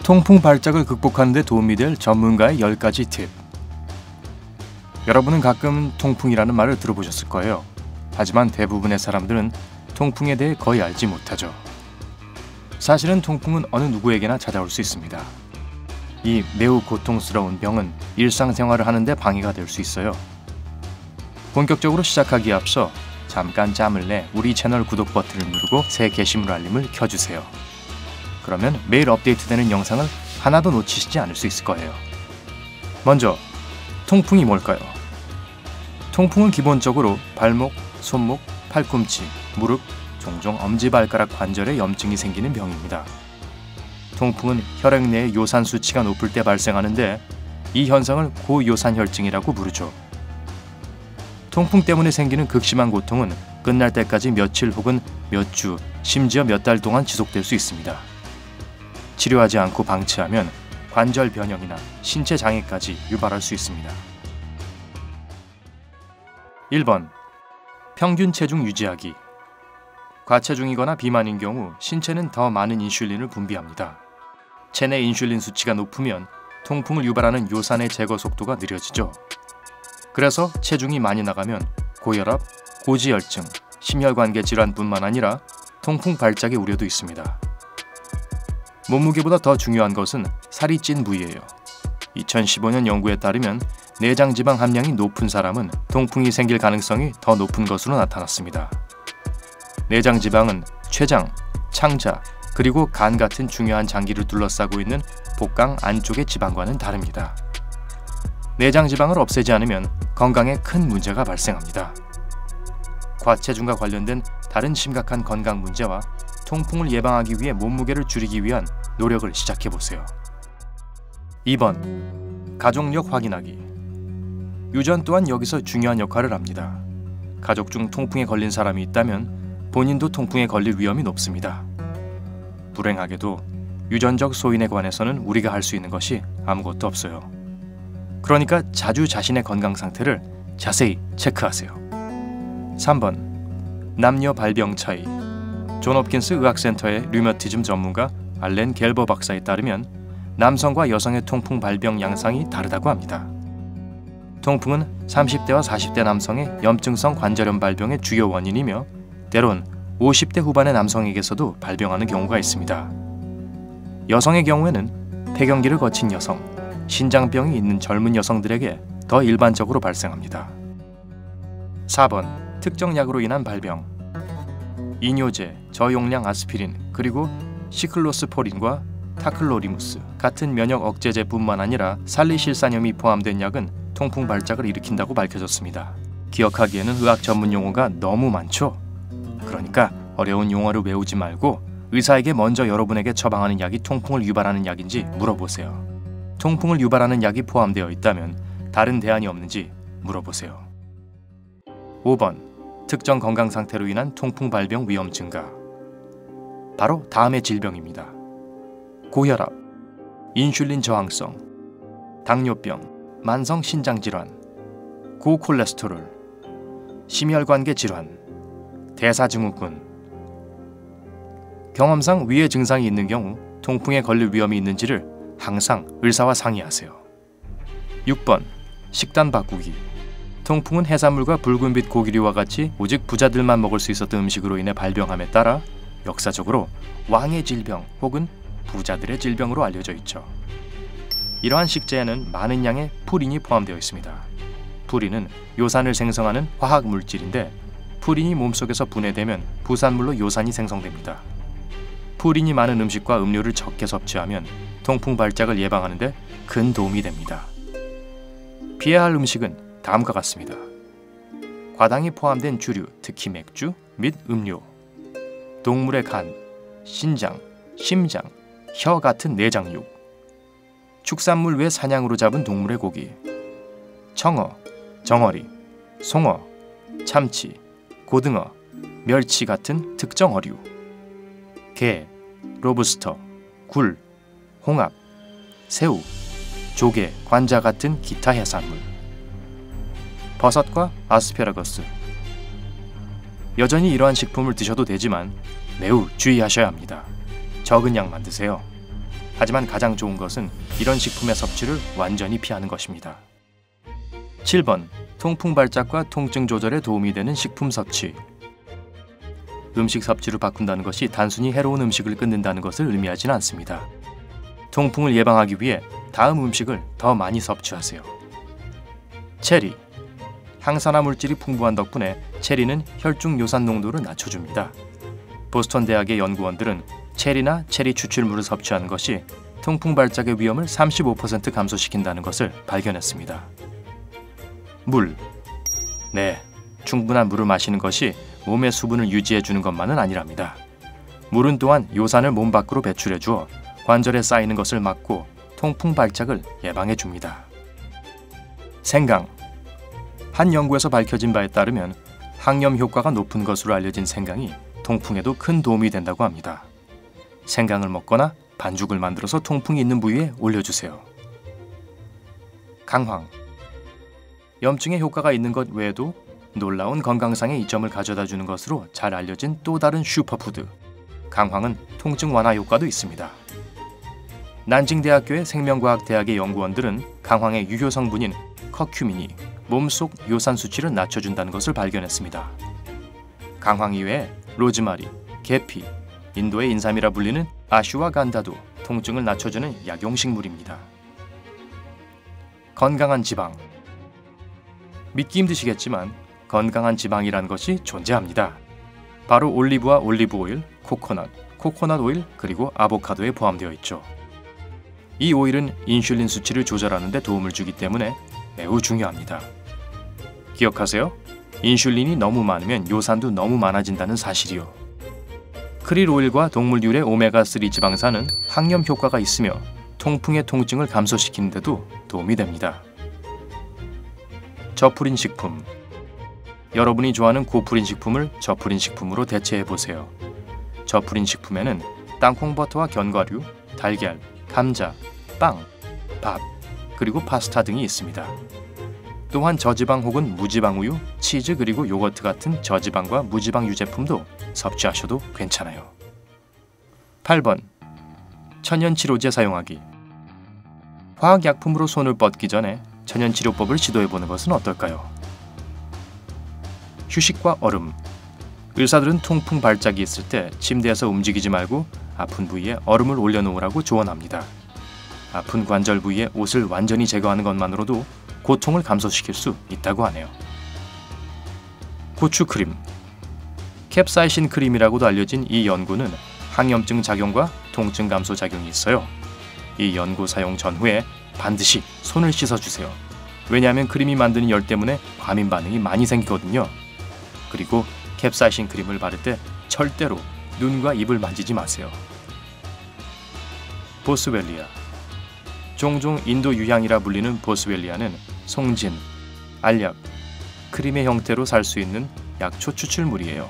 통풍 발작을 극복하는 데 도움이 될 전문가의 10가지 팁. 여러분은 가끔 통풍이라는 말을 들어보셨을 거예요. 하지만 대부분의 사람들은 통풍에 대해 거의 알지 못하죠. 사실은 통풍은 어느 누구에게나 찾아올 수 있습니다. 이 매우 고통스러운 병은 일상생활을 하는 데 방해가 될 수 있어요. 본격적으로 시작하기에 앞서 잠깐 짬을 내 우리 채널 구독 버튼을 누르고 새 게시물 알림을 켜주세요. 그러면 매일 업데이트되는 영상을 하나도 놓치시지 않을 수 있을 거예요. 먼저, 통풍이 뭘까요? 통풍은 기본적으로 발목, 손목, 팔꿈치, 무릎, 종종 엄지발가락 관절에 염증이 생기는 병입니다. 통풍은 혈액 내의 요산 수치가 높을 때 발생하는데 이 현상을 고요산혈증이라고 부르죠. 통풍 때문에 생기는 극심한 고통은 끝날 때까지 며칠 혹은 몇 주, 심지어 몇 달 동안 지속될 수 있습니다. 치료하지 않고 방치하면 관절 변형이나 신체 장애까지 유발할 수 있습니다. 1번. 평균 체중 유지하기. 과체중이거나 비만인 경우 신체는 더 많은 인슐린을 분비합니다. 체내 인슐린 수치가 높으면 통풍을 유발하는 요산의 제거 속도가 느려지죠. 그래서 체중이 많이 나가면 고혈압, 고지혈증, 심혈관계 질환뿐만 아니라 통풍 발작의 우려도 있습니다. 몸무게보다 더 중요한 것은 살이 찐 부위예요. 2015년 연구에 따르면 내장 지방 함량이 높은 사람은 통풍이 생길 가능성이 더 높은 것으로 나타났습니다. 내장 지방은 췌장, 창자, 그리고 간 같은 중요한 장기를 둘러싸고 있는 복강 안쪽의 지방과는 다릅니다. 내장 지방을 없애지 않으면 건강에 큰 문제가 발생합니다. 과체중과 관련된 다른 심각한 건강 문제와 통풍을 예방하기 위해 몸무게를 줄이기 위한 노력을 시작해보세요. 2번. 가족력 확인하기. 유전 또한 여기서 중요한 역할을 합니다. 가족 중 통풍에 걸린 사람이 있다면 본인도 통풍에 걸릴 위험이 높습니다. 불행하게도 유전적 소인에 관해서는 우리가 할 수 있는 것이 아무것도 없어요. 그러니까 자주 자신의 건강 상태를 자세히 체크하세요. 3번. 남녀 발병 차이. 존 홉킨스 의학센터의 류머티즘 전문가 알렌 겔버 박사에 따르면 남성과 여성의 통풍 발병 양상이 다르다고 합니다. 통풍은 30대와 40대 남성의 염증성 관절염 발병의 주요 원인이며 때론 50대 후반의 남성에게서도 발병하는 경우가 있습니다. 여성의 경우에는 폐경기를 거친 여성, 신장병이 있는 젊은 여성들에게 더 일반적으로 발생합니다. 4번. 특정 약으로 인한 발병. 이뇨제, 저용량 아스피린, 그리고 시클로스포린과 타클로리무스 같은 면역 억제제뿐만 아니라 살리실산염이 포함된 약은 통풍 발작을 일으킨다고 밝혀졌습니다. 기억하기에는 의학 전문 용어가 너무 많죠? 그러니까 어려운 용어를 외우지 말고 의사에게 먼저 여러분에게 처방하는 약이 통풍을 유발하는 약인지 물어보세요. 통풍을 유발하는 약이 포함되어 있다면 다른 대안이 없는지 물어보세요. 5번. 특정 건강 상태로 인한 통풍 발병 위험 증가. 바로 다음의 질병입니다. 고혈압, 인슐린 저항성, 당뇨병, 만성 신장 질환, 고콜레스테롤, 심혈관계 질환, 대사증후군. 경험상 위의 증상이 있는 경우 통풍에 걸릴 위험이 있는지를 항상 의사와 상의하세요. 6번. 식단 바꾸기. 통풍은 해산물과 붉은빛 고기류와 같이 오직 부자들만 먹을 수 있었던 음식으로 인해 발병함에 따라 역사적으로 왕의 질병 혹은 부자들의 질병으로 알려져 있죠. 이러한 식재에는 많은 양의 푸린이 포함되어 있습니다. 푸린은 요산을 생성하는 화학 물질인데 푸린이 몸속에서 분해되면 부산물로 요산이 생성됩니다. 푸린이 많은 음식과 음료를 적게 섭취하면 통풍 발작을 예방하는 데 큰 도움이 됩니다. 피해야 할 음식은 다음과 같습니다. 과당이 포함된 주류, 특히 맥주 및 음료, 동물의 간, 신장, 심장, 혀 같은 내장육, 축산물 외 사냥으로 잡은 동물의 고기, 청어, 정어리, 송어, 참치, 고등어, 멸치 같은 특정 어류, 게, 로브스터, 굴, 홍합, 새우, 조개, 관자 같은 기타 해산물, 버섯과 아스페라거스. 여전히 이러한 식품을 드셔도 되지만 매우 주의하셔야 합니다. 적은 양만 드세요. 하지만 가장 좋은 것은 이런 식품의 섭취를 완전히 피하는 것입니다. 7번. 통풍 발작과 통증 조절에 도움이 되는 식품 섭취. 음식 섭취를 바꾼다는 것이 단순히 해로운 음식을 끊는다는 것을 의미하지는 않습니다. 통풍을 예방하기 위해 다음 음식을 더 많이 섭취하세요. 체리. 항산화 물질이 풍부한 덕분에 체리는 혈중 요산 농도를 낮춰줍니다. 보스턴 대학의 연구원들은 체리나 체리 추출물을 섭취하는 것이 통풍 발작의 위험을 35% 감소시킨다는 것을 발견했습니다. 물. 네, 충분한 물을 마시는 것이 몸의 수분을 유지해주는 것만은 아니랍니다. 물은 또한 요산을 몸 밖으로 배출해주어 관절에 쌓이는 것을 막고 통풍 발작을 예방해줍니다. 생강. 한 연구에서 밝혀진 바에 따르면 항염 효과가 높은 것으로 알려진 생강이 통풍에도 큰 도움이 된다고 합니다. 생강을 먹거나 반죽을 만들어서 통풍이 있는 부위에 올려주세요. 강황. 염증에 효과가 있는 것 외에도 놀라운 건강상의 이점을 가져다주는 것으로 잘 알려진 또 다른 슈퍼푸드. 강황은 통증 완화 효과도 있습니다. 난징대학교의 생명과학대학의 연구원들은 강황의 유효 성분인 커큐민이 몸속 요산 수치를 낮춰준다는 것을 발견했습니다. 강황 이외에 로즈마리, 계피, 인도의 인삼이라 불리는 아슈와간다도 통증을 낮춰주는 약용식물입니다. 건강한 지방. 믿기 힘드시겠지만 건강한 지방이라는 것이 존재합니다. 바로 올리브와 올리브 오일, 코코넛 오일, 그리고 아보카도에 포함되어 있죠. 이 오일은 인슐린 수치를 조절하는 데 도움을 주기 때문에 매우 중요합니다. 기억하세요? 인슐린이 너무 많으면 요산도 너무 많아진다는 사실이요. 크릴 오일과 동물유래 오메가3 지방산은 항염 효과가 있으며 통풍의 통증을 감소시키는 데도 도움이 됩니다. 저프린 식품. 여러분이 좋아하는 고프린 식품을 저프린 식품으로 대체해보세요. 저프린 식품에는 땅콩버터와 견과류, 달걀, 감자, 빵, 밥, 그리고 파스타 등이 있습니다. 또한 저지방 혹은 무지방 우유, 치즈 그리고 요거트 같은 저지방과 무지방 유제품도 섭취하셔도 괜찮아요. 8번. 천연치료제 사용하기. 화학약품으로 손을 뻗기 전에 천연치료법을 시도해보는 것은 어떨까요? 휴식과 얼음. 의사들은 통풍 발작이 있을 때 침대에서 움직이지 말고 아픈 부위에 얼음을 올려놓으라고 조언합니다. 아픈 관절 부위에 옷을 완전히 제거하는 것만으로도 고통을 감소시킬 수 있다고 하네요. 고추크림. 캡사이신 크림이라고도 알려진 이 연고는 항염증 작용과 통증 감소 작용이 있어요. 이 연고 사용 전후에 반드시 손을 씻어주세요. 왜냐하면 크림이 만드는 열 때문에 과민 반응이 많이 생기거든요. 그리고 캡사이신 크림을 바를 때 절대로 눈과 입을 만지지 마세요. 보스웰리아. 종종 인도 유향이라 불리는 보스웰리아는 송진, 알약, 크림의 형태로 살 수 있는 약초 추출물이에요.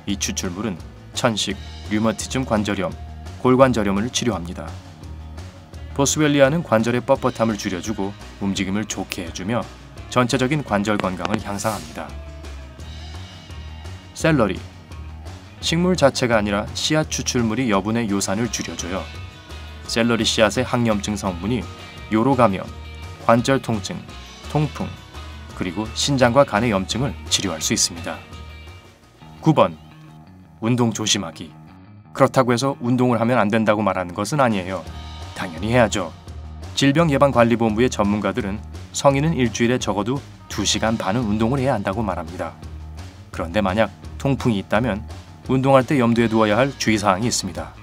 이 추출물은 천식, 류머티즘 관절염, 골관절염을 치료합니다. 보스웰리아는 관절의 뻣뻣함을 줄여주고 움직임을 좋게 해주며 전체적인 관절 건강을 향상합니다. 샐러리. 식물 자체가 아니라 씨앗 추출물이 여분의 요산을 줄여줘요. 샐러리 씨앗의 항염증 성분이 요로 감염, 관절 통증, 통풍, 그리고 신장과 간의 염증을 치료할 수 있습니다. 9번. 운동 조심하기. 그렇다고 해서 운동을 하면 안 된다고 말하는 것은 아니에요. 당연히 해야죠. 질병예방관리본부의 전문가들은 성인은 일주일에 적어도 2시간 반은 운동을 해야 한다고 말합니다. 그런데 만약 통풍이 있다면 운동할 때 염두에 두어야 할 주의사항이 있습니다.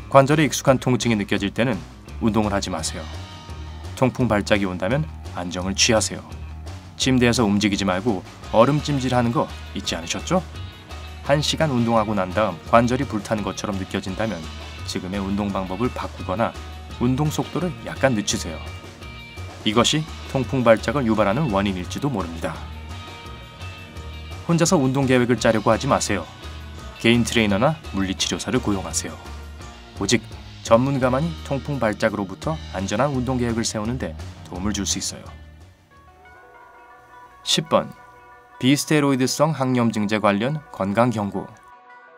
관절에 익숙한 통증이 느껴질 때는 운동을 하지 마세요. 통풍 발작이 온다면 안정을 취하세요. 침대에서 움직이지 말고 얼음찜질하는 거 잊지 않으셨죠? 1시간 운동하고 난 다음 관절이 불타는 것처럼 느껴진다면 지금의 운동 방법을 바꾸거나 운동 속도를 약간 늦추세요. 이것이 통풍 발작을 유발하는 원인일지도 모릅니다. 혼자서 운동 계획을 짜려고 하지 마세요. 개인 트레이너나 물리치료사를 고용하세요. 오직 전문가만이 통풍 발작으로부터 안전한 운동 계획을 세우는 데 도움을 줄 수 있어요. 10번. 비스테로이드성 항염증제 관련 건강 경고.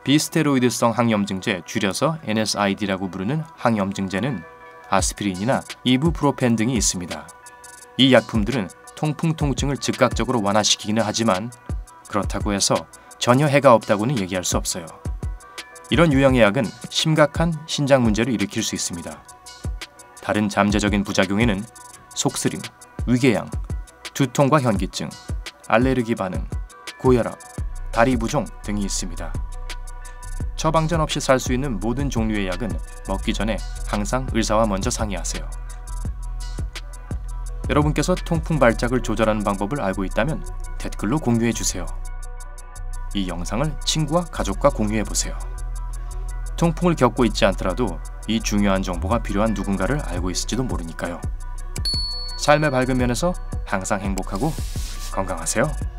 비스테로이드성 항염증제, 줄여서 NSAID라고 부르는 항염증제는 아스피린이나 이부프로펜 등이 있습니다. 이 약품들은 통풍 통증을 즉각적으로 완화시키기는 하지만 그렇다고 해서 전혀 해가 없다고는 얘기할 수 없어요. 이런 유형의 약은 심각한 신장 문제를 일으킬 수 있습니다. 다른 잠재적인 부작용에는 속쓰림, 위궤양, 두통과 현기증, 알레르기 반응, 고혈압, 다리 부종 등이 있습니다. 처방전 없이 살 수 있는 모든 종류의 약은 먹기 전에 항상 의사와 먼저 상의하세요. 여러분께서 통풍 발작을 조절하는 방법을 알고 있다면 댓글로 공유해 주세요. 이 영상을 친구와 가족과 공유해 보세요. 통풍을 겪고 있지 않더라도 이 중요한 정보가 필요한 누군가를 알고 있을지도 모르니까요. 삶의 밝은 면에서 항상 행복하고 건강하세요.